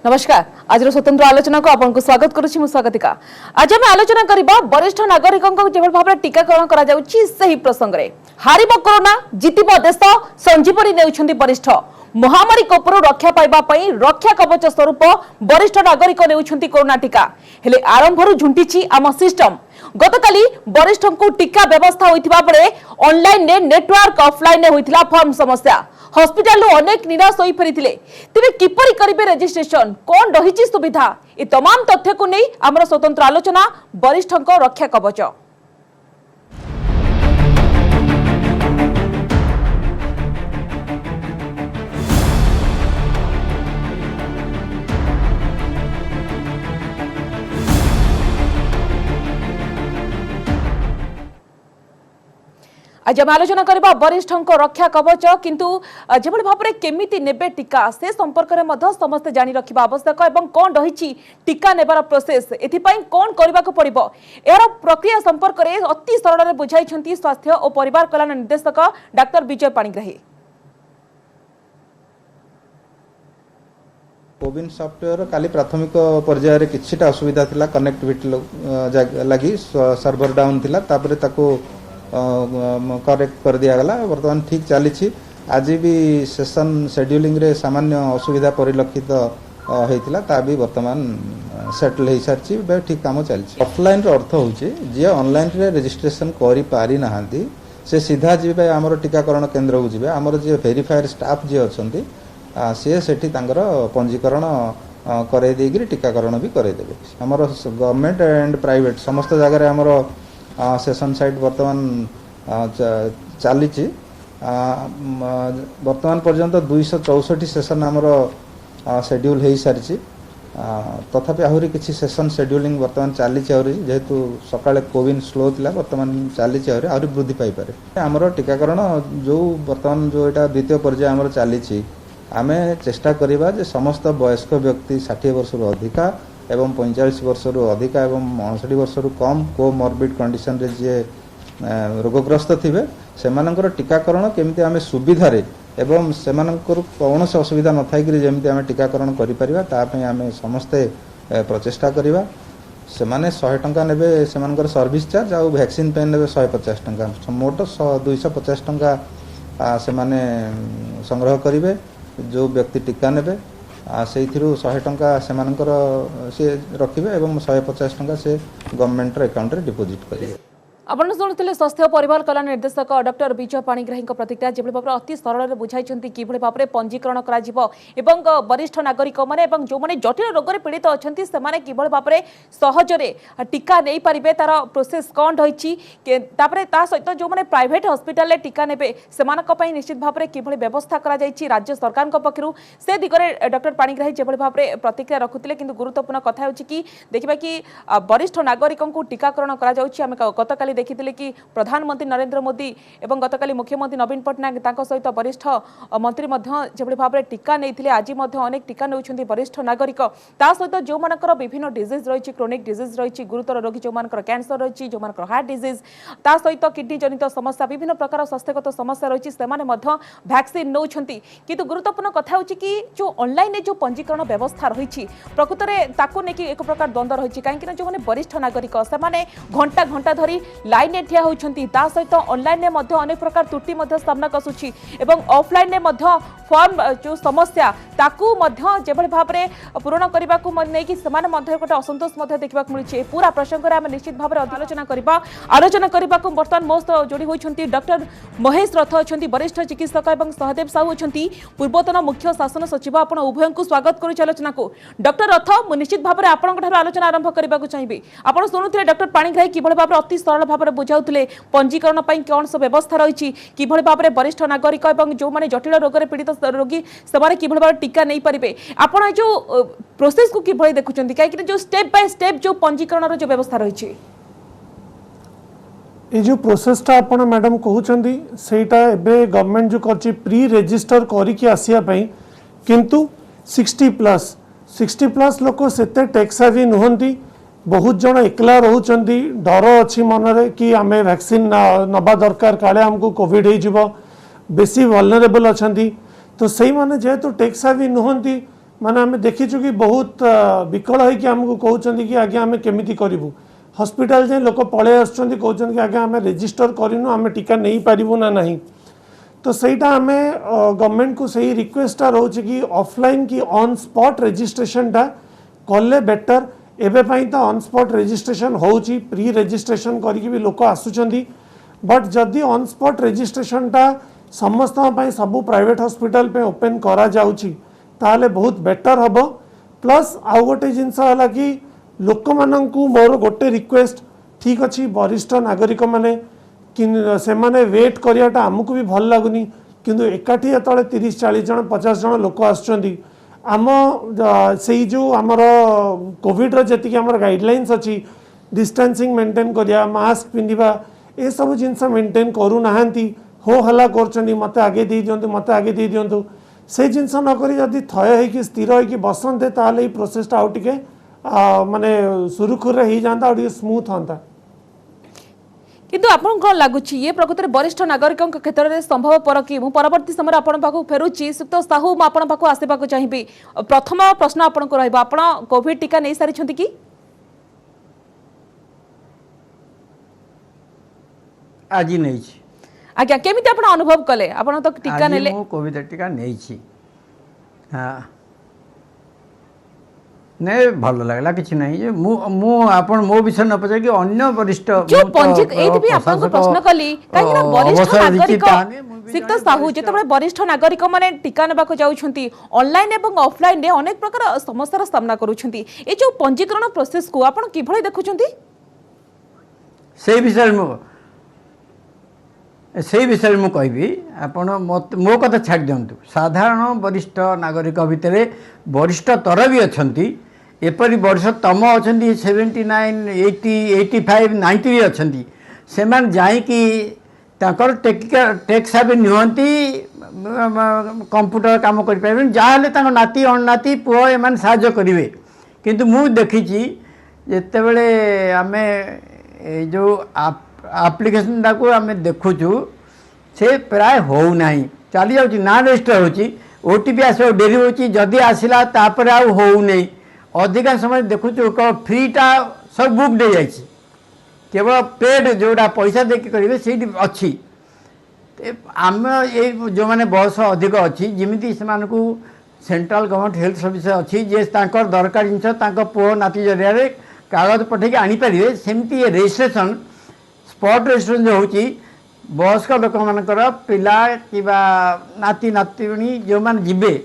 नमस्कार आज स्वतंत्र आलोचना को आपको स्वागत करुछि स्वागतिका। आज आम आलोचना करबा वरिष्ठ नागरिकों जो भाव टीकाकरण करा जाउछि सही प्रसंग रे हारिबो कोरोना जितिबो देश संजीवनी नेउछन्ति वरिष्ठ महामारी कोपरु रक्षा पाइबा पई रक्षा कवच स्वरूप वरिष्ठ नागरिक नेउछन्ति कोरोना टीका हेले आरंभरु झुंटिछि आम सिस्टम। गतकाली वरिष्ठ को टीका व्यवस्था होइतिबा परे ऑनलाइन ने नेटवर्क ऑफलाइन ने होइतिला फॉर्म समस्या हॉस्पिटल अनेक निराश होई फेरिथिले तेबे किपरि करिवे रजिस्ट्रेशन कोन रहिछि सुविधा ए तमाम तथ्य को नै हमर स्वतंत्र आलोचना वरिष्ठ को रक्षा कवच। आज आम आलोचना करबा वरिष्ठ रक्षा कवच किंतु जो भाव में केमिति नेबे टीका से संपर्क में समस्ते जानी रखा आवश्यक एवं कौन रही टीका नेबार प्रोसेस एथिपाई कौन करबा को पड़िबो यार प्रक्रिया संपर्क में अति सरल बुझाई स्वास्थ्य और परिवार कल्याण निर्देशक डाक्टर विजय पाणिग्राही। कोविन सॉफ्टवेयर काली प्राथमिक पर्यायर किछिटा असुविधा थिला कनेक्टिविटी लगी सर्वर डाउन थिला तापरे ताको करेक्ट कर दिया गला वर्तमान ठीक चली। आज भी सेशन शेड्यूलिंग रे सामान्य असुविधा परिलक्षित होता ता भी वर्तमान सेटल हो सारी ठीक काम चलती। ऑफलाइन अर्थ हूँ जी ऑनलाइन रे रजिस्ट्रेशन करि पारि नाहांती से सीधा जीवे आमर टीकाकरण केन्द्र को जीवे आमर जे वेरीफायर स्टाफ जी अच्छी सी सेठी तांकर पंजीकरण करे देगिरी टीकाकरण भी करेदेवे। आमर गवर्नमेंट एंड प्राइवेट समस्त जगह आमर सेशन साइट वर्तमान चली वर्तमान पर्यंत 264 सेशन आमर शेड्यूल हो सारी तथापि आहरी किसी सेशन शेड्यूलिंग वर्तमान चली जेहेतु सकाळे कोविन स्लो थिला वर्तमान चली आहरी वृद्धि पाई पारे। आमर टीकाकरण जो वर्तमान जो एटा द्वितीय पर्याय आमर चली आमे चेष्टा करिबा जे समस्त वयस्क व्यक्ति 60 वर्ष रु अधिका एवं 45 वर्ष रु अधिका एवं 59 वर्ष रु कम कोमॉर्बिड कंडीशन रे जे रोगग्रस्त थिबे सेमानकर टीकाकरण केमिति आमे सुविधा रे एवं सेमानकर कौन से असुविधा न थाई कि जेमिति आमे टीकाकरण करि परिबा ता पई आमे समस्ते प्रचेष्टा करिबा। सेमाने 100 टंका नेबे सेमानकर सर्विस चार्ज आ वैक्सीन पे नेबे 150 टंका मोट 250 टंका सेमाने संग्रह करिवे। जो व्यक्ति टीका नेबे से 100 टंका सेमानकर से रखिबे एवं 150 टंका से गवर्नमेंट अकाउंट रे डिपॉजिट करिवे। आपण शुणुले स्वास्थ्य और परिवार कल्याण निर्देशक डॉक्टर विजय पाणिग्राही प्रतिक्रिया जो भाव अति सरल बुझाई कि भाव में पंजीकरण कर वरिष्ठ नागरिक मैंने जो मैंने जटिल रोग में पीड़ित अच्छा से भाव में सहजरे टीका नहीं पारे तार प्रोसेस कौन रही सहित जो मैंने प्राइवेट हॉस्पिटल टीका नेबे से निश्चित भाव में कि व्यवस्था कर राज्य सरकार पक्षर से दिगरे डॉक्टर पाणिग्राही जो भाव में प्रतिक्रिया रखुते कि गुरुत्वपूर्ण कथा हो देखा कि वरिष्ठ नागरिकों टीकाकरण कर देखिए कि प्रधानमंत्री नरेंद्र मोदी एवं गतकाली मुख्यमंत्री नवीन पट्टनायक सहित वरिष्ठ मंत्री जो भाव में टीका नहीं आज अनेक टीका नौकरी वरिष्ठ नागरिक सहित जो मानकर विभिन्न डिजीज रही क्रोनिक डिजीज रही गुरुतर रोगी जो मानकर कैंसर रही जो मानकर हार्ट डिजीज सहित किडनी जनित समस्या विभिन्न प्रकार स्वास्थ्यगत समस्या रही से वैक्सीन नौकरी किंतु गुरुत्वपूर्ण कथा हो कि जो ऑनलाइन जो पंजीकरण व्यवस्था रही प्रकृत में एक प्रकार द्वंद्व रही कहीं जो वरिष्ठ नागरिक से घंटा घंटा धरी लाइन में ठिया होती सहित ऑनलाइन में अनेक प्रकार त्रुटि सामना कसुची एवं ऑफलाइन में फॉर्म जो समस्या ताकू जो भाव में पूरण करने को नहीं गोटे असंतोष देखा मिली पूरा प्रसंग में आम निश्चित भाव में आलोचना करने को बर्तमान मो जोड़ी होती डॉक्टर महेश रथ अच्छा वरिष्ठ चिकित्सक और सहदेव साहू अच्छा पूर्वतन मुख्य शासन सचिव आप उभय को स्वागत करुच्ची आलोचना को। डॉक्टर रथ मुझे निश्चित भाव में आपंठ आलोचना आरंभ करने को चाहिए आप शुणुते डॉक्टर पाणिग्राही कि भाव में अति सरल भाव में बुझाऊे पंजीकरण कौन सब व्यवस्था रही कि भाव में वरिष्ठ नागरिक और जो मैंने जटिल रोग में पीड़ित रोगी से कि भाव टीका नहीं पारे आपड़ जो प्रोसेस को कि देखुं कहीं जो स्टेप बाय स्टेप जो पंजीकरण जो व्यवस्था रही ये जो प्रोसेसटा आपण मैडम कहते सेटा एबे गवर्नमेंट जो कर प्री रजिस्टर करके आसिया किंतु 60+ लोक सेते टेक्सावी नुहंती बहुत जन एकला रोचंती डर अच्छी मनरे कि आम वैक्सीन नबा दरकार काले आमको कोविड हो बेसी वल्नरेबल अच्छा तो से मैंने जेहेतु टेक्सा भी नुहंती माने आम देखीचु कि बहुत विकल होइकि आमको कहउछन्ति कि आगे आम केमिति करिवु हॉस्पिटल जे लोक पळे आछन्ति कहउछन्ति कि आगे आम रजिस्टर करिनु आम टीका नहीं पारिबु ना नहीं तो सहीटा आम गवर्नमेंट को सही रिक्वेस्ट रोचे कि ऑफलाइन की ऑन स्पॉट रजिस्ट्रेशन टा कले बेटर एबे पई तो ऑन स्पॉट रजिस्ट्रेशन होउची प्री रजिस्ट्रेशन करके भी लोक आसुचंदी बट जदि ऑन स्पॉट रजिस्ट्रेशन टा समस्त पई सब प्राइवेट हॉस्पिटल पे ओपन करा जाउची ताले बहुत बेटर हबो प्लस आउ गोटे जिनस हला कि लोक माननकु मोर गोटे रिक्वेस्ट ठीक अछि वरिष्ठ नागरिक माने कि से माने वेट करियाटा आमको भी भल लागुनी किंतु एकाठी एतले 30-40 जन 50 जन लोक आछचंदी आम से जो आमर कोविड रो जति आमर गाइडलाइंस अछि डिस्टेंसिंग मेंटेन करिया मास्क पिंदिबा ए सब जिनस मेंटेन करू नाहंती हो हल्ला करचंदी मते आगे दे दियंतु मते आगे दे दियंतु से जिनस न करी जदि थय है कि स्थिर है कि बसंते ताले ई प्रोसेस टा आउट के माने सुरुखुर ही जांता और स्मूथ होता किंतु आपन कोन लागुछि ये प्रकृति वरिष्ठ नागरिकों क्षेत्र में संभवपर कि मु परवर्ती समय आपन पाखु फेरुछि सुक्त साहू मु आपन पाखु आसेबाकु चाहिबी प्रथम प्रश्न आपन को रहबो आपन कोविड टीका नै सारि छथि कि आज नहीं छी आज्ञा केमिति आपन अनुभव कले आपन तो टीका आज नेले मु कोविड टीका नहीं छी हां नहीं भल लगला किछ नहीं जे मु आपन मो विषय न पचे कि अन्य वरिष्ठ जो पंजीक एति भी आपन को प्रश्न कली काहे ना वरिष्ठ नागरिक सिक्त साहू जेतबे वरिष्ठ नागरिक माने टीका नेबाको जाउछंती ऑनलाइन एवं ऑफलाइन रे अनेक प्रकार समस्यार सामना करूछंती ए जो पंजीकरण प्रोसेस को आपन किभଳି देखुछंती से विषय मु कहबी आपण मो कथा छाड़ दियंतु साधारण वरिष्ठ नागरिक भितर वरिष्ठ तर भी अछंती एपरी वर्ष तम अछंती 79 80 85 90 भी अछंती सेमान जाई कि ताकर टेक्सा भी निहंती कंप्यूटर काम करि पाबे जाहले तांको नाती अनाती पुओ एमान साहाय्य करिवे किंतु मु देखिची जेते बेले आमे जो एप्लिकेशन टाक आम देखुचु से प्राय हो नहीं चली जाऊँगी ना रजिस्टर होची ओटीपी आस डेरी होची जदि आसला तापर आउ हो नहीं अधिकांश समय देखुचु फ्रीटा सब बुक दे जाइए केवल पेड जोड़ा पैसा देखिए करेंगे से अच्छी आम ये जो मैंने बयस अधिक अच्छी जमी से सेंट्रल गवर्नमेंट हेल्थ सर्विस अच्छी जे दरकार जिनस पुओ नाती जरिया कागज पठे आनीपारे सेमती रजिस्ट्रेशन स्पॉट रजिस्ट्रेशन जो होची वयस्क लोक मानकर पिला कि नाती नातुणी जो मैंने जीवे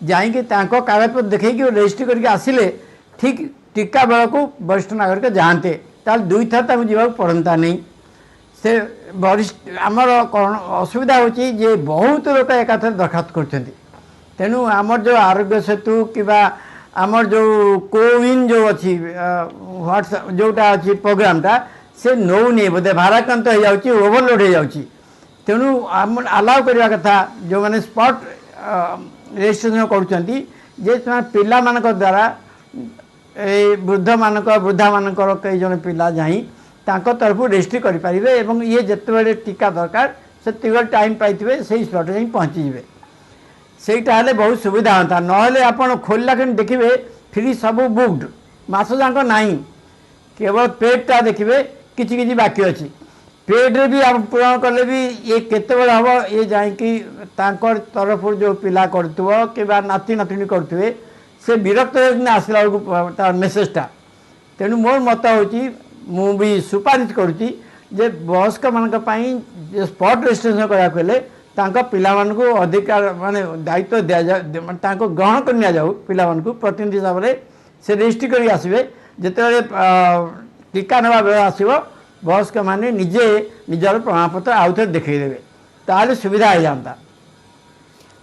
जाइए कागजपत्र देखे रजिस्ट्री करके आसिले ठीक टीका बेल को वरिष्ठ नागरिक जाते ताल दुई थर तक जावाक पड़ता नहीं से वरिष्ठ आमर असुविधा होची जे बहुत लोक एकाथर दरखास्त कर तेणु आमर जो आरोग्य सेतु कि आमर जो कोविन जो अच्छी व्हाट्सएप जोटा अच्छी प्रोग्रामटा से नौ नहीं बोधे भाराक्रांत हो जाऊँगी ओवरलोड हो जाऊँगी तेणु आम अलाउ करवा कथा जो मैंने स्पॉट रजिस्ट्रेशन कर पिला मानक द्वारा वृद्धा मानकर कई जन पिला जाई तांको तरफ रजिस्ट्री करें और ये जिते टीका दरकार से टाइम पाइबे से स्पॉट जा पहुँची जाए सेटा हेले बहुत सुविधा होता ना आप खोलला कि देखिए फ्री सब बुक्ड मास जाक नहीं केवल पेडटा देखिए किसी किसी बाकी अच्छी पेड्रे भी आप पूरण कले भी ये केते हम ये जाकि तरफ जो पिला करुव कि नाती नातुणी करुवे से विरक्त आसला बेलू मेसेजटा तेणु मोर मत हूँ भी सुपारिश करुच्ची जे वयस्क मानी स्पॉट रजिस्ट्रेशन कराया पिला अधिकार माने दायित्व दि जाए ग्रहण कर जाऊ पिला प्रतिनिधि हिसाब से से रजिस्ट्री कर आसवे जिते टीका नेवा बेल आसो वयस्क मैंने निजे निजर प्रमाणपत्र आउ थे देखईदेवे ताले सुविधा हो जाता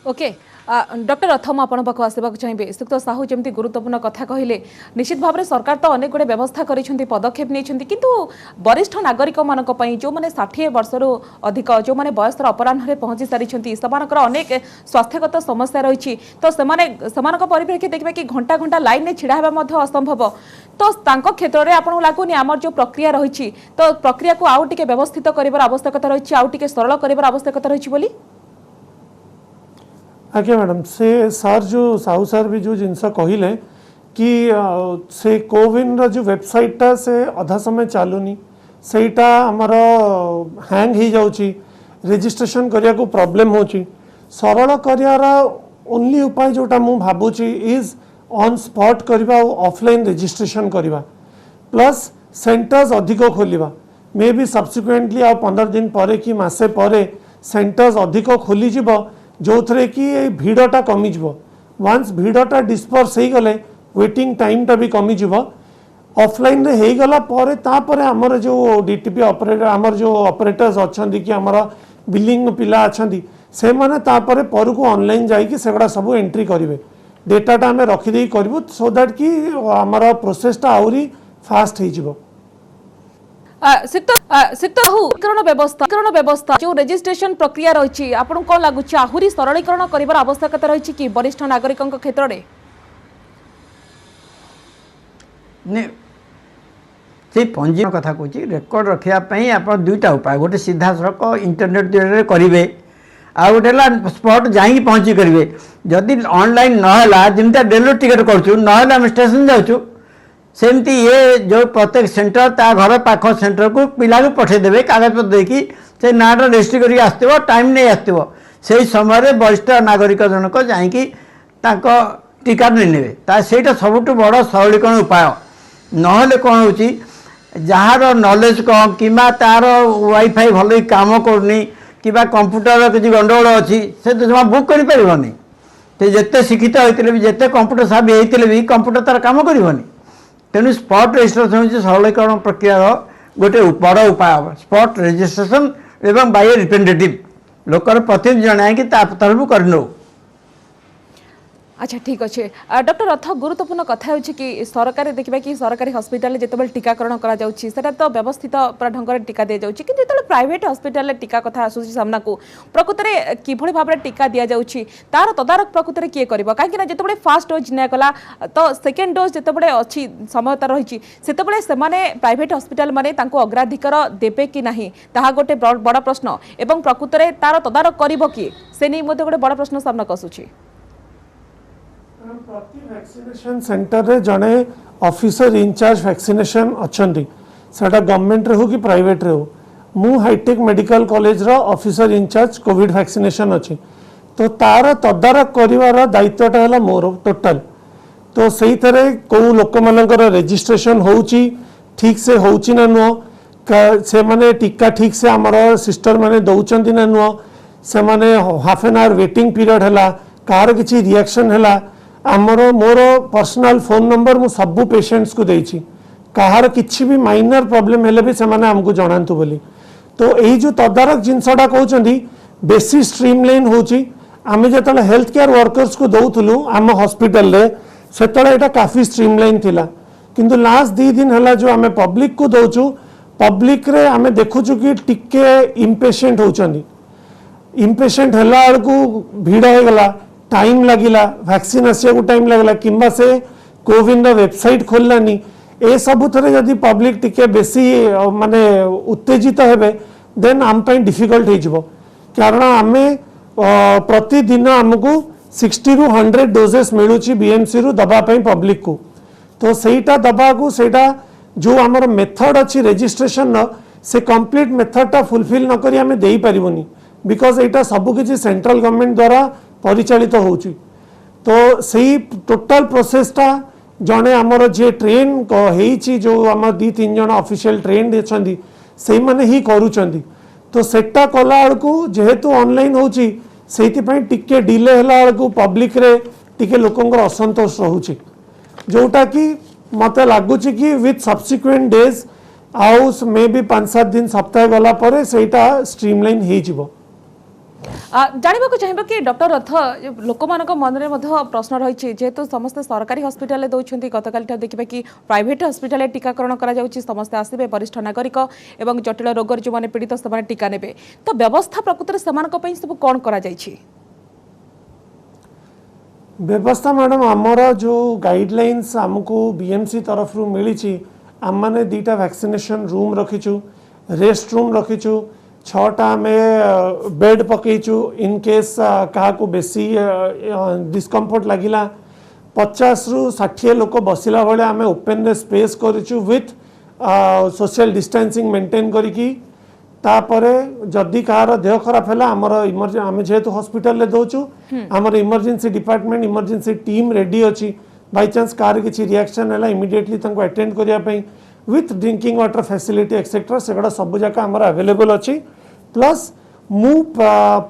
ओके डॉक्टर अथम आपण पाख आसवाक चाहिए सुक्त साहू जमी गुरुत्वपूर्ण कथा कहले निश्चित भाव में सरकार तो अनेक गुड़े व्यवस्था कर पदक्षेप नहीं किंतु वरिष्ठ नागरिक मानक जो मैंने 60 वर्ष अधिक जो मैंने बयसर अपराह्न पहुंची सारी से अनेक स्वास्थ्यगत समस्या रही तो परिप्रेक्षी देखिए कि घंटा घंटा लाइन में छिड़ा असंभव तो क्षेत्र में आपको लगुनि आमर जो प्रक्रिया रही तो प्रक्रिया को आउ टे व्यवस्थित कर आवश्यकता रही आउ टे सरल कर आवश्यकता रही आज्ञा मैडम से सर जो साहू सर भी जो जिनस कहले कि से कोविन रो जो वेबसाइटा से अधा समय चलुनी सेटा आमर हैंग हो जाउची रजिस्ट्रेशन करिया को प्रॉब्लम होची सरल करियार ओनली उपाय जोटा मु भाबुची इज ऑन स्पॉट करबा ऑफलाइन रजिस्ट्रेशन करबा प्लस सेंटर्स अधिक खोलिबा मे बी सब्सिक्वेंटली आ 15 दिन परे कि मासे परे सेंटर्स अधिक खोली जिवो जो थे कि भिड़टा कमिज वन्स भिड़टा डिस्पर्स हो गले वेटिंग टाइमटा भी कमिज ऑफलाइन रे हो गला परे तापरे हमर जो डीटीपी ऑपरेटर हमर जो ऑपरेटर्स अच्छी कि हमर बिलिंग पिला अच्छी से माने तापरे पर को ऑनलाइन जाइए सेगुड़ा सब एंट्री करेंगे डेटाटा आम रखिदे करूँ सो दैट कि हमर प्रोसेसटा आहरी फास्ट हो व्यवस्था व्यवस्था जो रजिस्ट्रेशन प्रक्रिया रही आपको कौन लगुच आहरी सरलीकरण कर आवश्यकता रही कि वरिष्ठ नागरिकों क्षेत्र में से पंजीकरण कथा कहूँ रेकर्ड रखापी आप दुईटा उपाय गोटे सीधा सड़क इंटरनेट जरिए करेंगे आ गोटे स्पॉट जाइए पहुँची करेंगे जदि ऑनलाइन नहला जमी डेली टिकेट करूँ ना स्टेशन जाऊँ सेमती ये जो प्रत्येक सेंटर ता घर पाख सेंटर को पिला को पठेदेवे कागजपत्र देखी से नाटा रेजिस्ट्री करके आसो टाइम नहीं आसो से समय वरिष्ठ नागरिक जनक जाकि टीका नहीं सेटा सबुठ बड़ सरलीकरण उपाय नहले कौन हो जार नॉलेज कम कि तार वाईफाई भल काम करनी कि कंप्यूटर किसी गंडगोल अच्छी से तो जमा बुक कर पारनी तो जिते शिक्षित होते भी जिते कंप्यूटर साबी होते भी कंप्यूटर तार काम करनी तेणु स्पॉट रजिस्ट्रेशन हूँ सरलीकरण प्रक्रिया गोटे बड़ उपाय स्पॉट रजिस्ट्रेशन एवं बाय रिप्रेजेंटेटिव लोकर प्रतिनिधि जनाए कि तरफ कर अच्छा ठीक अच्छे डॉक्टर रथ गुरुत्वपूर्ण कथा हो कि सरकार देखा कि सरकारी हॉस्पिटल जिते टीकाकरण करा तो व्यवस्थित पूरा ढंग से टीका दि जाऊँगी कि जो प्राइवेट हॉस्पिटल टीका कथा आसूसी सामना को प्रकृत में किभली भाव में टीका दि जाऊँगी तार तदारख प्रकृत में किए कर कहीं जिते फास्ट डोज निगला तो सेकेंड डोज जिते अच्छी समयता रही से प्राइवेट हॉस्पिटल माने अग्राधिकार देवे कि ना ता गोटे बड़ प्रश्न एवं प्रकृत में तार तदारख कर किए से नहीं गोटे बड़ प्रश्न सामना को आसूची प्रति वैक्सीनेशन सेंटर रे जड़े ऑफिसर इंचार्ज वैक्सीनेशन अच्छा सेटा गवर्नमेंट रे हो कि प्राइवेट रे हो मु हाईटेक मेडिकल कॉलेज रो ऑफिसर इंचार्ज कोविड वैक्सीनेशन अच्छी तो तार तदारख कर दायित्वटा है मोर टोटाल तो से कौ लोक मानकर रजिस्ट्रेशन होची ठीक से होची ना नुह से माने टीका ठीक से आमर सिस्टर माने दौरान ना नुह से माने half an hour waiting period है कार किसी रिएक्शन है आमर मोर पर्सनल फोन नंबर मु सबू पेशेंट्स को देछि कहार किछि भी माइनर प्रॉब्लम हेले भी सेमाने हमको जणांतु बोली तो यही जो तदारख जिनसटा कहउचंदी बेसी स्ट्रीमलाइन होची आमे जतले हेल्थ केयर वर्कर्स को दउथुलु आम हॉस्पिटल रे सेतले एटा काफी स्ट्रीमलाइन थिला किंतु लास्ट 2 दिन हला जो आमे पब्लिक को दउचु पब्लिक रे आमे देखुचु कि टिके इम्पेशेंट होचंदी इम्पेशेंट हला को भीड़ हो गला टाइम लगिला वैक्सीन आसिया को टाइम लगला किंबा से कोविन वेबसाइट खोललानी ए सब थरे जदि पब्लिक टिके बेसी माने उत्तेजित हेबे देन आम पई डिफिकल्ट हो जिवो कारण आमे प्रतिदिन हमको 60 रु 100 डोजेस मिलुची बीएमसी रु दबा पई पब्लिक को तो सेटा दबा को सेटा जो हमर मेथड अछि रजिस्ट्रेशन से कंप्लीट मेथड टा फुलफिल न करी हमें देई परिबोनी बिकॉज एटा सब किछि सेंट्रल गवर्नमेंट द्वारा परिचालित होउची तो सही टोटल प्रोसेसटा जड़े आमर जे ट्रेन होईची जो आम 2-3 जन ऑफिशियल ट्रेन अच्छी से मैंने ही करूचंदी तो सेटा कला बेलू जेहेतु ऑनलाइन होची सेइथिपई टिके डिले हला बेलू पब्लिक रे टिके लोकंकर असंतोष रहूची जोटा कि मते लागुची कि विथ सब्सिक्वेंट डेज आउ मे बी 5-7 दिन सप्ताह गला परे सेटा स्ट्रीमलाइन हो जिवो जानवा चाहिए कि डॉक्टर रथ लोक मान मन में प्रश्न रही जेहेतु समस्त सरकारी हॉस्पिटल दौरान गतकाल देखा कि प्राइवेट हॉस्पिटल टीकाकरण करा समस्ते आसवे वरिष्ठ नागरिक एवं जटिल रोगर जो मैंने पीड़ित से टीका ने तो व्यवस्था प्रकृत में सब कौन करा व्यवस्था मैडम आमर जो गाइडलाइंस आमको बीएमसी तरफ मिली आम मैंने 2टा वैक्सीनेशन रूम रखीचु रेस्ट रूम रखीचु छटा आम बेड पकईचु इन केस क्या बेसी डिस्कम्फर्ट लगिला 50 रु 60 लोक बसला भाई आम ओपन रे स्पेस करूँ विथ सोशल डिस्टेंसिंग मेंटेन करिकी तापरे जदि कहार देह खराब है आमर आम जेहेतु हॉस्पिटल दौचु आमर emergency department emergency team ready अच्छी बाई चांस कार किसी रिएक्शन है इमिडिएटली अटेंड करने with drinking water facility etcetera सेगुड़ा सब जाक आमर अवेलेबल अच्छी प्लस मु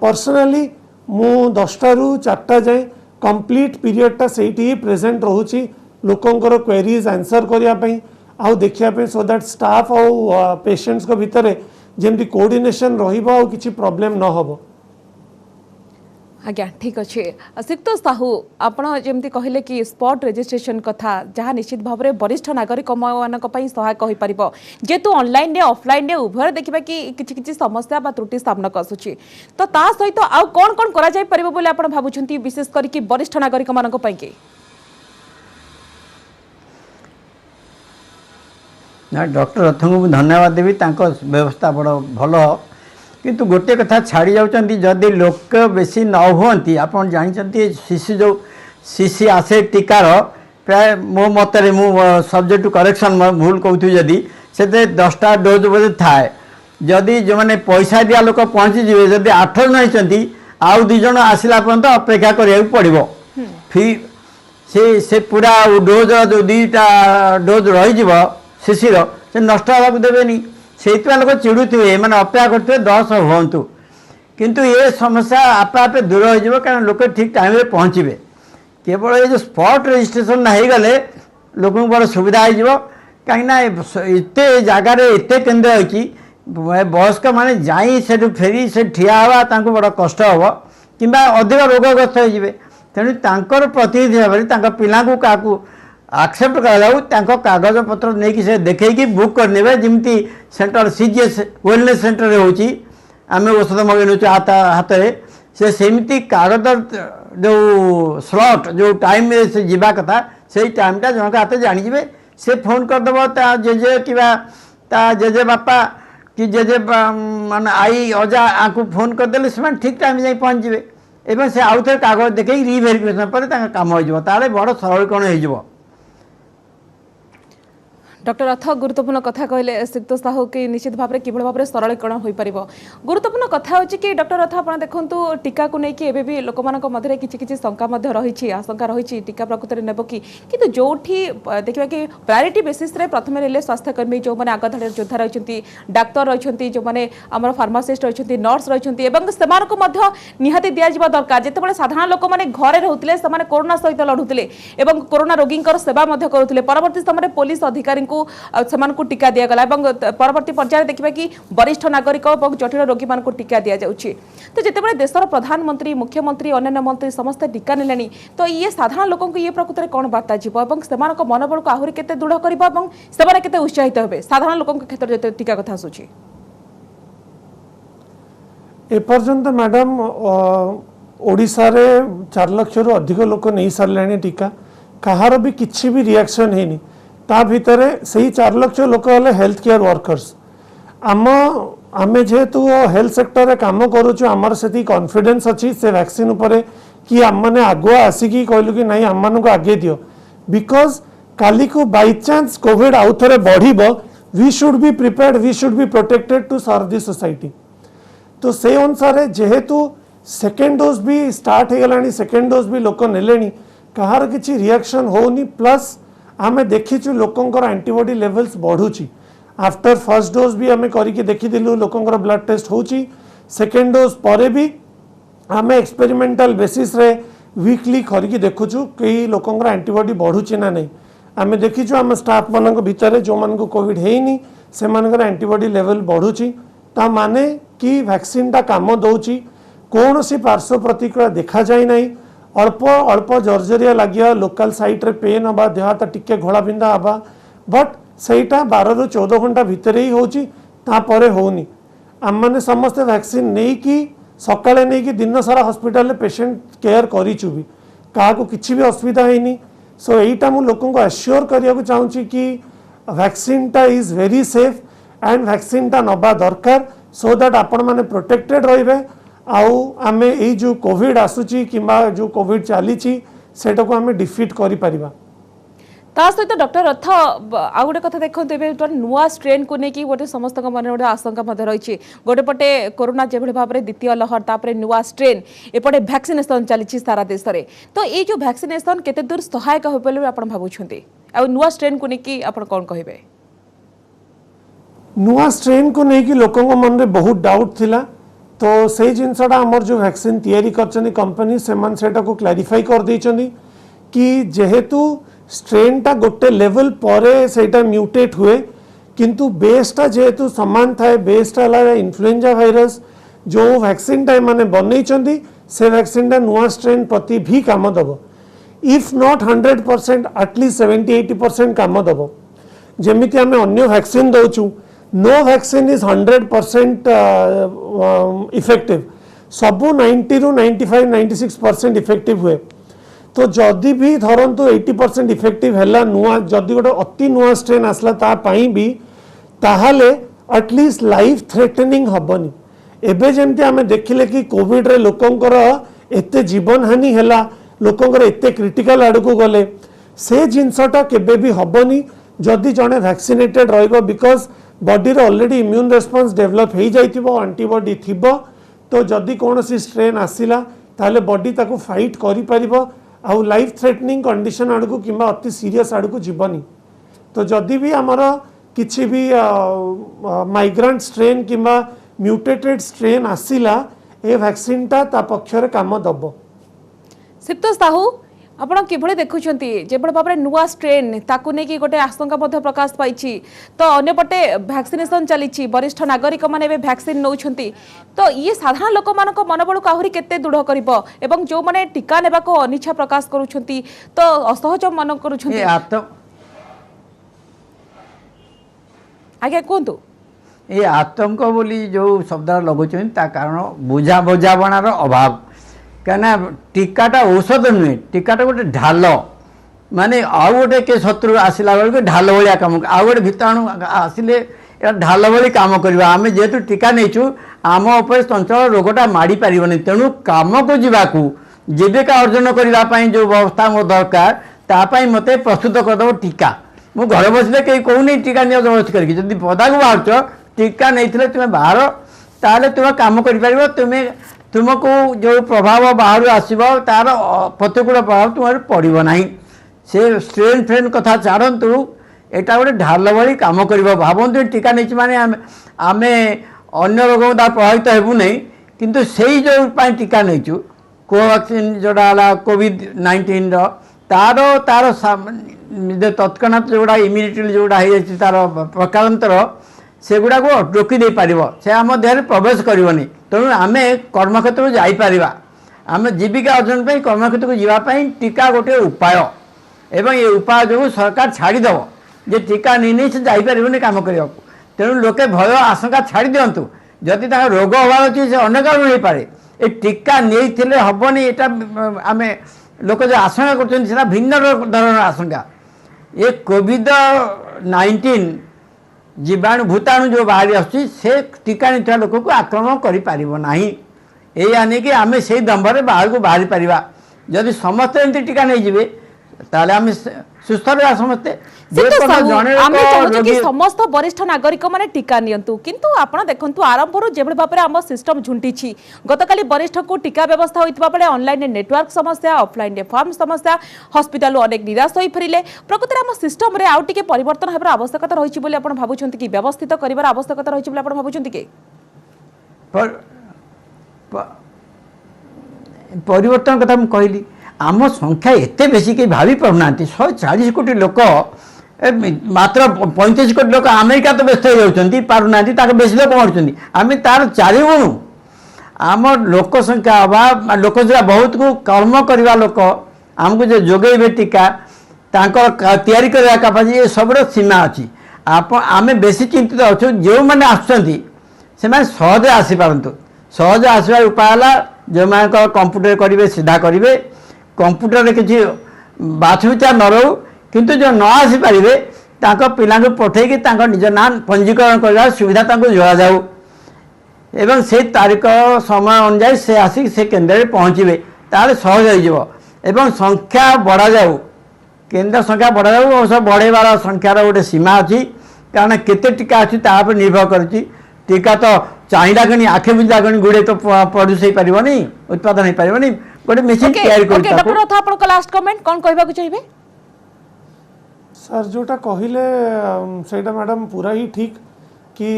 पर्सनाली मु 10टा रु 4टा जाए कंप्लीट पीरियडटा से प्रेजेंट रोची लोकंकर क्वेरीज आंसर करने आउ देखिया सो दैट स्टाफ आउ पेशेंट्स को भितर जेमती कोऑर्डिनेशन रहिबो किछि प्रॉब्लम न होबो। आज्ञा ठीक अच्छे सिक्त साहू आपण जमी कहले कि स्पॉट रजिस्ट्रेशन कथा जहाँ निश्चित भाव में वरिष्ठ नागरिक मानक सहायक हो पार जेहेतु ऑनलाइन ने ऑफलाइन ने उभय देखा कि किसी समस्या बा त्रुटि सामना आसूची तो ता सहित आउ कौन कौन करा जाय परिबो बोले आपण भाबुछंती विशेष करके वरिष्ठ नागरिक मानक पई ना डॉक्टर रथ को धन्यवाद देवी व्यवस्था बड़ भल किंतु गोटे कथा छाड़ी जाउचंती जदि लोक बेसी न हुअंती आपण जानचंती शिशु जो शिशि आसे टीकार प्राय मो मतरे मु सब्जेक्ट टू करेक्शन भूल कहूँ जदि से 10टा डोज बोधे थाए जदि जो मैंने पैसा दिया लोक पहुँची जीवे जदि 8 नहीं आउ 2 जन आसला पर्यंत अपेक्षा करिया पड़ो फिर से पूरा डोज जो 2टा डोज रही शिशिर से नष्ट होगा देवेनी से लोग चिड़ुवे मैंने अपेक्षा करते 10 हूँ किंतु ये समस्या आपे आपे दूर हो कारण लोग ठीक टाइम रे पहुँचे केवल ये जो स्पॉट रजिस्ट्रेशन हो गले लोक बड़ सुविधा हो कहीं जगार एत केन्द्र अच्छी वयस्क मैंने जाई से फेरी से ठिया हवा बड़ा कष्ट हम कि अधिक रोगग्रस्त हो तेणु प्रतिनिधि भाव में पिला क्या एक्सेप्ट कर कागज पत्र नहीं कि से देखे बुक करने जमी सेंटर सीजीएस वेलनेस सेंटर होची आम औषध मगेनु हाथ में से सेमती कागज जो स्लॉट जो टाइम से जीवा कथा से टाइमटा जनक हाथ जानीजे से फोन करदेव जेजे कि जेजे बापा कि जेजे मान आई अजा आपको फोन करदे से ठीक टाइम जाए पहुँचे एवं से आउ थे कागज देखे रिभेरिफिकेशन पर काम हो बड़ सरलीकरण हो डॉक्टर रथ गुरुत्वपूर्ण कथा कहले सिक्त साहू कि निश्चित भाव में किभଳି भाव में सरलीकरण हो पार गुरुत्वपूर्ण कथा होची कि डॉक्टर रथ आप देखु टीका को लेकिन एबे भी लोक मध्य किसी शंका रही आशंका रही टीका प्रकृत में नेब कि जो देखा कि प्रायोरिटी बेसिस रे प्रथम रे स्वास्थ्यकर्मी जो मैंने आगधाड़ी योद्धा रही डाक्तर रही जो मैंने आम फार्मासीस्ट रही नर्स रही निहाती दिज्व दरकार जिते साधारण लोक मैंने घरे रोते से कोरोना सहित लड़ुले और कोरोना रोगी सेवा करुले परवर्ती समय पुलिस अधिकारी को टीका दिया गला परवर्ती पर्याय देखा कि वरिष्ठ नागरिक और जटिल रोगी मान टीका दि जाउछि तो जितेबाला देशर प्रधानमंत्री मुख्यमंत्री अन्य मंत्री समस्त टीका नेलेनी तो ये साधारण लोक ये प्रकृत में कौन बार्ता जीव और मनोबल को आहरी केते दृढ़ कर उत्साहित हे साधारण लोक क्षेत्र में टीका कथा आसुछि एपर्यंत मैडम ओडिशा रे 4 लाख रु अधिक लोक नहीं सारे टीका कहार भी किसी भी रिएक्शन है ता भितर से 4 लाख लोक हेल्थ केयर वर्कर्स आम जेहेतु हेल्थ सेक्टर रे काम करुचु आमर से कॉन्फिडेंस अच्छी से वैक्सीन उपरे कि आम मैंने आगुआ आसिकी कहलु कि नहीं आम को आगे दियो बिकॉज काली को बाई चांस कोविड आउ थे बढ़ we should be prepared we should be protected to serve the society तो से अनुसार जेहेतु सेकेंड डोज भी स्टार्ट हो गलानी सेकेंड डोज भी लोक नेलेनी कहार किसी रिएक्शन होनी प्लस आमे देखीचु लोकंकर एंटीबॉडी लेवल्स बढ़ुची आफ्टर फर्स्ट डोज भी आमे करिके देखिदिलु लोकंकर ब्लड टेस्ट होची सेकेंड डोज परे भी आमे एक्सपेरिमेंटल बेसिस रे वीकली करिके देखुचु कि लोकंकर एंटीबॉडी बढ़ुची ना नहीं आमे देखीचु आम स्टाफ मानक भितर जो मान को कोविड हेइनी से मानकर एंटीबॉडी लेवल बढ़ुची ता माने कि वैक्सीन ता काम दउची कोनोसी पार्श्व प्रतिक्रिया देखा जाय नहीं अल्प अल्प जर्जरिया लगे लोकल साइट रे पेन हवा देह हाथ टिके घोड़ा बिंधा हवा बट सेटा 12 रु 14 घंटा भितर ही होची तापरे होनी आम मैंने समस्ते वैक्सीन नहीं कि सकाळे नहीं कि दिन सारा हॉस्पिटल रे पेशेंट केयर करिचु भी का को किछि भी असुविधा हैनी सो एटा मु लोकन को एश्योर करिया को चाहूची कि वैक्सीन टा is very safe and vaccine टा नबा दरकार सो दैट आपण माने प्रोटेक्टेड रहिबे आउ आमे एई जो कोविड आसुची किंबा जो कोविड चलीची सेटा को आमे डिफीट करि परिबा। ता सहित डॉक्टर रथ आ गोटे कथा देखो नुआ स्ट्रेन को लेकिन गोटे समस्त मन गोटे आशंका रही गोटे पटे कोरोना जो भाव में द्वितीय लहर तापर नुआ स्ट्रेन एपटे वैक्सीनेशन चली सारा देश में तो ये जो वैक्सीनेशन केते दूर सहायक हो बोले आप भावुंटे आ नुआ स्ट्रेन को लेकिन आप कौन कहे नुआ स्ट्रेन को लेकिन लोकों मन में बहुत डाउट थिला तो से जिनसटा आमर जो वैक्सीन तैयारी करछनी कंपनी से मन सेटा को क्लैरिफाई कर देछनी कि जेहेतु स्ट्रेन टा गोटे लेवल परे सेटा म्यूटेट हुए किंतु बेसटा जेहेतु समान थाए बेसटा ला इन्फ्लुएंजा वायरस जो वैक्सीन टा माने बनई से वैक्सीन टा नुआ स्ट्रेन प्रति भी काम दब इफ नॉट 100% एटलिस्ट 70-80% काम दब जेमिति आमे अन्य वैक्सीन दउछु नो वैक्सीन इज 100% इफेक्टिव सबू 90 रु 95-96% इफेक्टिव हुए तो जदि भी धरतु 80% इफेक्टिव है नुआ जदि गोटे अति नुआ स्ट्रेन आसला ता पाई भी ताहाले एटलिस्ट लाइफ थ्रेटनिंग हबनी एबे जेमती आमे देखिले कि कोविड रे लोकंकर एते जीवन हानि हैला लोकंकर एते क्रिटिकल आड़ को गले से जिनसटा केबे भी हबनी जदि जने वैक्सीनेटेड रहइबो बिकॉज बॉडी रे ऑलरेडी इम्यून रेस्पॉन्स डेवलप हो जाइथिबो एंटीबॉडी थिबो तो जदि कोनोसी स्ट्रेन आसिला ताले बॉडी ताको फाइट करि परिबो आउ लाइफ थ्रेटनिंग कंडीशन आड़ को किंबा अति सीरियस आड़ को जीवनी तो जदि भी आमर किछि भी माइग्रेंट स्ट्रेन किंबा म्यूटेटेड स्ट्रेन आसिला ए वैक्सीन ता पक्षरे काम दब। सिप्त साहू आपण किभଳି देखुछंती जेबळ भाबरे नुआ स्ट्रेन ताकू नेकी गोटे आशंका मध्ये प्रकाश पाइछि तो अन्य पटे वैक्सीनेशन चलीछि वरिष्ठ नागरिक माने बे वैक्सीन नउछंती तो ये साधारण लोक मानको मनोबल को आहुरी केते दृढ़ करिवो एवं जो माने टीका नेबा को अनिच्छा प्रकाश करूछंती तो असहज मन करूछंती आगे कोंतु ये आतंक बोली जो शब्द लगुछन ता कारण बुझा बुझावणार अभाव कहना टीकाटा औषध नुहे टीकाटा गोटे ढाल माने आउ गोटे के शत्रु आसला बेलू ढाल भाया कम आउ गोटे भीताणु आसिले ढाल भाई कम करवा आम जेहेतु टीका नहीं आम उपर चंचल रोगटा माड़ी पारनी तेणु कम को जावाकू जीविका अर्जन करने जो व्यवस्था मो दरकार तापाई मत प्रस्तुत करदेव टीका मु घर बसले कहीं कहूनी टीका नियो जबरदस्ती करके जब पदा को बाहर टीका नहीं तुम्हें बाहर ताले तुम्हें काम कर तुम्हें तुमको जो प्रभाव बाहर आसब तार प्रतिकूल प्रभाव तुम्हारे पड़ो ना से स्ट्रेन फ्रेन कथा छाड़तु यहाँ गोटे ढाल भाई कम कर भावतु टीका नहीं माने आम अन्य रोग द्वारा प्रभावित हेबू नहीं किंतु से जो टीका नहीं कोवैक्सीन जोड़ा कोविड-19 तार तार तत्क्षणात जोड़ा इम्यूनिटी जोड़ा तार प्रकारांतर से गुड़ा को रोकी दे पार से आम देह प्रवेश करनी तेणु आम कर्मक्षेत्र जापर आम जीविका अर्जन पर कर्मक्षेत्र को जावाई टीका गोटे उपाय एवं ये उपाय जो सरकार छाड़ीदेव जे टीका नहीं से जापर कम करने तेणु लोके भय आशंका छाड़ी दिंतु जदि रोग हबार अच्छे से अनेक कारण हो पाए ये टीका नहीं हेनी यहाँ आम लोक जो आशंका कर भिन्न धरण आशंका ये कोविड-19 जीवाणु भूताणु जो बाहरी आसुची से टीका नहीं लोक को आक्रमण करना या नहीं कि आम से दम्भर बाहर को बाहरी पारिबा जदि समस्ते एमती टीका नहीं जीवे ताले आम सुस्थ रहा समस्ते समस्त वरिष्ठ नागरिक माने टीका नियंतु किंतु आपण देखंतु आरंभरु जेबे भाबरे हम सिस्टम झुंटीछि गतकाली वरिष्ठ को टीका व्यवस्था होइतबा बेले ऑनलाइन नेटवर्क समस्या ऑफलाइन रे फॉर्म समस्या हॉस्पिटल अनेक निराश होई फेरिले प्रकृति हम सिस्टम रे आउ टिके परिवर्तन हेबर आवश्यकता रहिछि बोली आपण भाबुछंती कि व्यवस्थित करिवार आवश्यकता रहिछि बोली आपण भाबुछंती कि परिवर्तन कथा हम कहली आम संख्या एते बेसी कहीं भावी पाना 140 कोटी लोक मात्र 35 कोटी लोक अमेरिका तो व्यस्त हो पारना बेसी लोक मरुँच आम तार 4 गुण आम लोक संख्या अभाव लोक संख्या बहुत को कर्म करवा लोक आमको जो जोगेबे टीका तैयारी करवा कैपेसिटी ये सब सीमा अच्छी आप आम बेसी चिंतित अच्छु जो मैंने आसुँच से सहज आसीपारतु सहज आसबार उपाय है जो मैं कंप्यूटर करेंगे सीधा करेंगे कंप्यूटर किसी बाछविचार न रो किंतु जो न आसीपारे पिला पठेगी निज नाम पंजीकरण कर सुविधा जोड़ा जाऊ एवं से तारीख समय अनुसार से आसिक से केन्द्र में पहुँचे ताले सहज हो संख्या बढ़ा जाऊ केन्द्र संख्या बढ़ा जाऊ और सब बढ़ेबार संख्यार गोटे सीमा अच्छी कारण केते टीका अच्छी तापर निर्भर करुच्ची टीका तो चाहिदा गणी आखे बुझा गणी गुड़े तो प्रोड्यूस हो पारनी उत्पादन हो पारनी गोटे मेसीन तैयारी कर लास्ट कमेंट कौन कहबा चाहिए सर जोटा कहले सेटा मैडम पूरा ही ठीक कि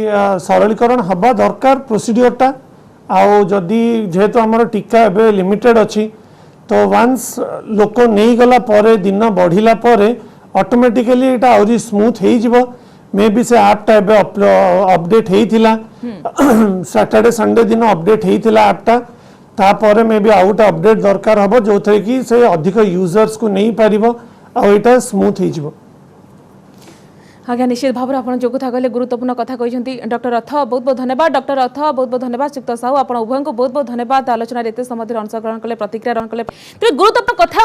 सरलीकरण हवा दरकार प्रोसीडियरटा आउ जदि जेहेतु आमर टीका एबे लिमिटेड अच्छी तो वंस लोक नहीं गला परे दिन बढ़िला परे ऑटोमेटिकली एटा और स्मूथ हो जिवो मे बी से ऐपटा एबे अपडेट हेइथिला सैटरडे संडे दिन अपडेट हेइथिला ऐपटा तापर मे बी आउट अपडेट दरकार हबो जो थे कि से अधिक यूजर्स को नहीं पारिबो आ एटा स्मूथ हो जिवो आज्ञा निश्चित भाव में आप जो कथा कहले गुरुत्वपूर्ण कथा कहते डॉक्टर रथ बहुत बहुत धन्यवाद डॉक्टर रथ बहुत बहुत धन्यवाद श्रीयुक्त साहू आप उभय को बहुत बहुत धन्यवाद आलोचना एत समय अंशग्रहण कले प्रतिक्रिया ग्रहण कले तेज गुरुत्वपूर्ण कथा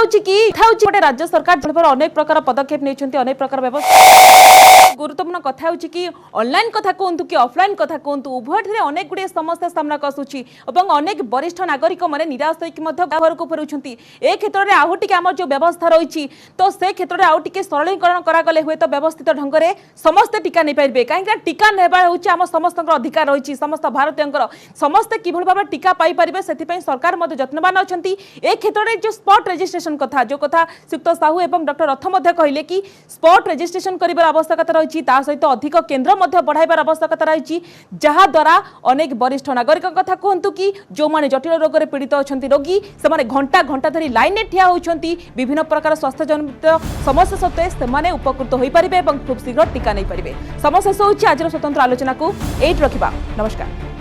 गोटे राज्य सरकार अनेक प्रकार पदक्षेप नहीं अनेक प्रकार व्यवस्था गुरुत्वपूर्ण कथा कि ऑनलाइन कथा कहतु कि ऑफलाइन कथा कहतु उभय अनेक गुड़े समस्या सामना आसूची और अनेक वरिष्ठ नागरिक मैंने निराश होकर घर को फेरुंट ए क्षेत्र में आउ टे आम जो व्यवस्था रही तो से क्षेत्र में आउ टे सरलीकरण करागले हुए तो व्यवस्थित ढंग से समस्ते टीका नहीं पारे कहीं टीका नेबा होची आम समस्त अधिकार रही समस्त भारतीय समस्ते कि भाव टीका पाई पारे से सरकार जत्नवान अच्छा ए क्षेत्र में जो स्पॉट रजिस्ट्रेशन कथा जो कथा श्रीयुक्त साहू और डॉक्टर रथ कहले कि स्पॉट रजिस्ट्रेशन कर आवश्यकता रही सहित अधिक केन्द्र बढ़ाइबार आवश्यकता रही जहाद्वारा अनेक वरिष्ठ नागरिक कथा कहतु कि जो मैंने जटिल रोग में पीड़ित अच्छा रोगी से घंटा घंटा धरी लाइन में ठिया होती विभिन्न प्रकार स्वास्थ्य जनित समस्या सत्वे से उपकृत हो पारे खूब शीघ्र टीका नहीं पारे। समय शेष होउछि आज स्वतंत्र आलोचना को एट रखिबा। नमस्कार।